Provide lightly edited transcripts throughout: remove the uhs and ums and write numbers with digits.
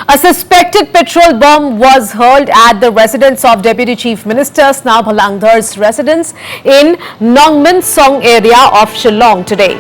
A suspected petrol bomb was hurled at the residence of Deputy Chief Minister Snav Halangdhar's residence in Nongmin Song area of Shillong today.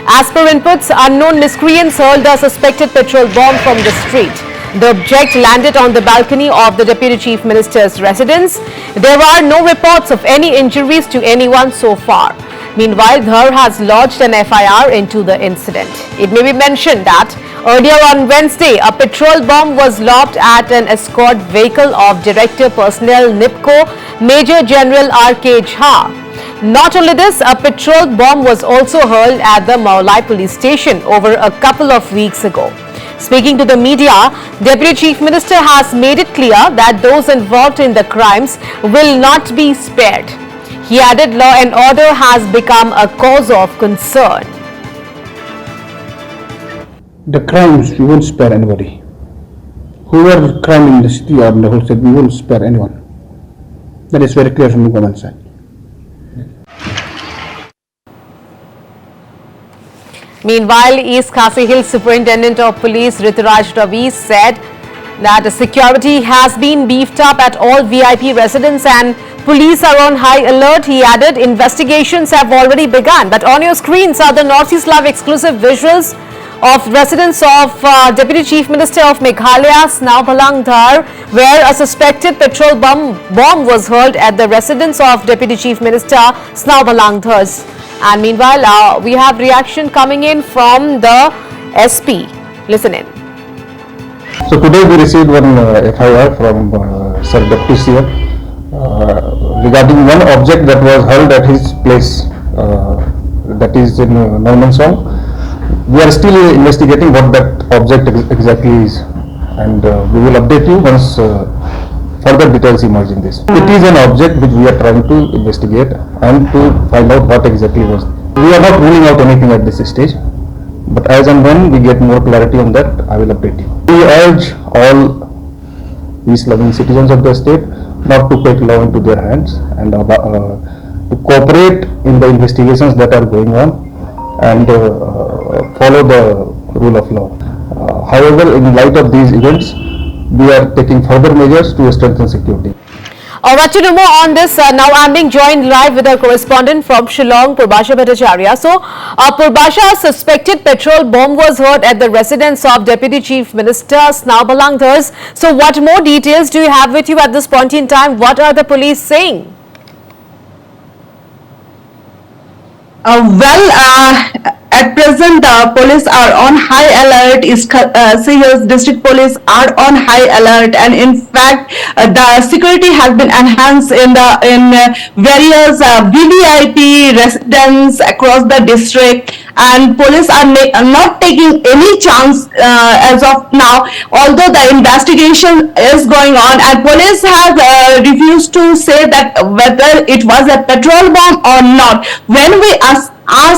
As per inputs, unknown miscreants hurled a suspected petrol bomb from the street. The object landed on the balcony of the Deputy Chief Minister's residence. There are no reports of any injuries to anyone so far. Meanwhile, Dhar has lodged an FIR into the incident. It may be mentioned that earlier on Wednesday, a petrol bomb was lobbed at an escort vehicle of Director Personnel NIPCO, Major General R.K. Jha. Not only this, a petrol bomb was also hurled at the Maulai police station over a couple of weeks ago. Speaking to the media, Deputy Chief Minister has made it clear that those involved in the crimes will not be spared. He added law and order has become a cause of concern. The crimes, we won't spare anybody. Whoever crime in the city or in the whole state, we won't spare anyone. That is very clear from the government side. Meanwhile, East Khasi Hills Superintendent of Police Rituraj Ravi said that the security has been beefed up at all VIP residences and police are on high alert. He added, investigations have already begun. But on your screens are the Northeast Live exclusive visuals of residence of Deputy Chief Minister of Meghalaya, Snav Halangdhar, where a suspected petrol bomb was hurled at the residence of Deputy Chief Minister Snav Halangdhar. And meanwhile, we have reaction coming in from the SP. Listen in. So today we received one FIR from Sir Deputy CM regarding one object that was hurled at his place, that is in Nongmin Song. We are still investigating what that object exactly is, and we will update you once further details emerge in this. It is an object which we are trying to investigate and to find out what exactly was. We are not ruling out anything at this stage, but as and when we get more clarity on that, I will update you. We urge all peace-loving citizens of the state not to take law into their hands and to cooperate in the investigations that are going on and follow the rule of law. However, in light of these events, we are taking further measures to strengthen security. Alright, to know more on this, now I'm being joined live with our correspondent from Shillong, Purbasha Bhattacharya. So, Purbasha, a suspected petrol bomb was hurled at the residence of Deputy Chief Minister Snav Halangdhar. So, what more details do you have with you at this point in time? What are the police saying? At present, the police are on high alert. East Khasi Hills District Police are on high alert, and in fact, the security has been enhanced in various VVIP residents across the district. And police are not taking any chance as of now, although the investigation is going on, and police have refused to say that whether it was a petrol bomb or not. When we asked,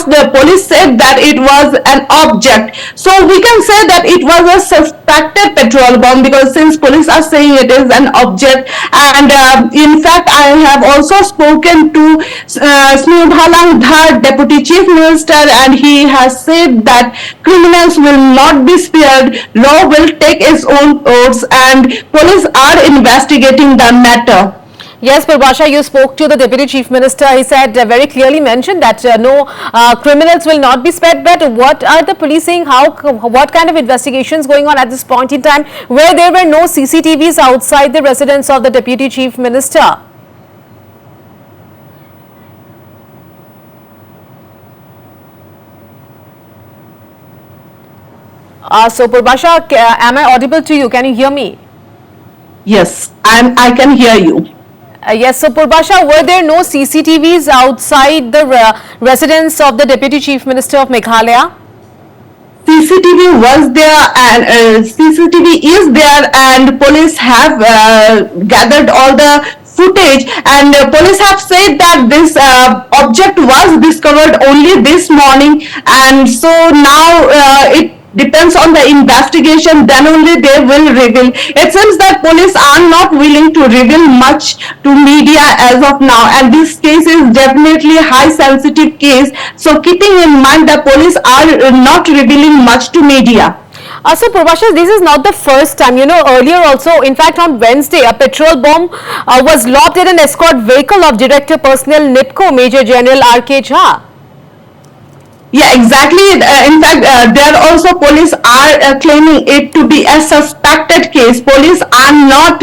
the police said that it was an object. So we can say that it was a suspected petrol bomb, because since police are saying it is an object. And in fact, I have also spoken to Snav Halangdhar, Deputy Chief Minister, and he has said that criminals will not be spared, law will take its own course, and police are investigating the matter. Yes, Purbasha, you spoke to the Deputy Chief Minister. He said, very clearly mentioned that no criminals will not be spared. But what are the police saying? What kind of investigations going on at this point in time, where there were no CCTVs outside the residence of the Deputy Chief Minister? So, Purbasha, am I audible to you? Can you hear me? Yes, I can hear you. Yes, so Purbasha, were there no CCTVs outside the residence of the Deputy Chief Minister of Meghalaya? CCTV was there, and CCTV is there, and police have gathered all the footage, and police have said that this object was discovered only this morning, and so now it depends on the investigation, then only they will reveal. It seems that police are not willing to reveal much to media as of now, and this case is definitely a high sensitive case. So keeping in mind, the police are not revealing much to media. So Prabhasha, this is not the first time. Earlier also, in fact on Wednesday, a petrol bomb was lobbed at an escort vehicle of Director Personnel NIPCO, Major General R.K. Jha. Yeah, exactly. In fact, there also police are claiming it to be a suspected case. Police are not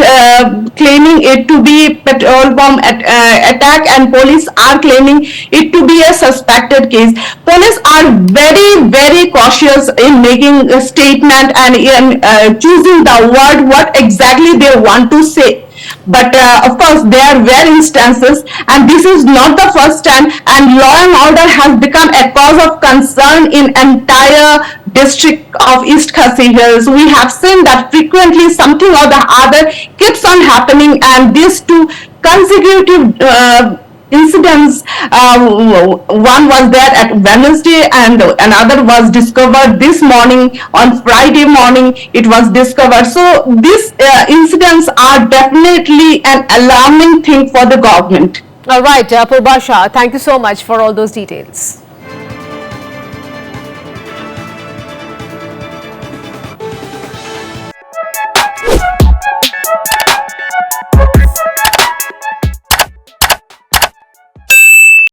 claiming it to be petrol bomb attack, and police are claiming it to be a suspected case. Police are very, very cautious in making a statement and in choosing the word what exactly they want to say. But of course there were instances, and this is not the first time, and law and order has become a cause of concern in entire district of East Khasi Hills. We have seen that frequently something or the other keeps on happening, and these two consecutive incidents, one was there at Wednesday and another was discovered this morning. On Friday morning it was discovered. So these incidents are definitely an alarming thing for the government. All right, Prabhasha, thank you so much for all those details.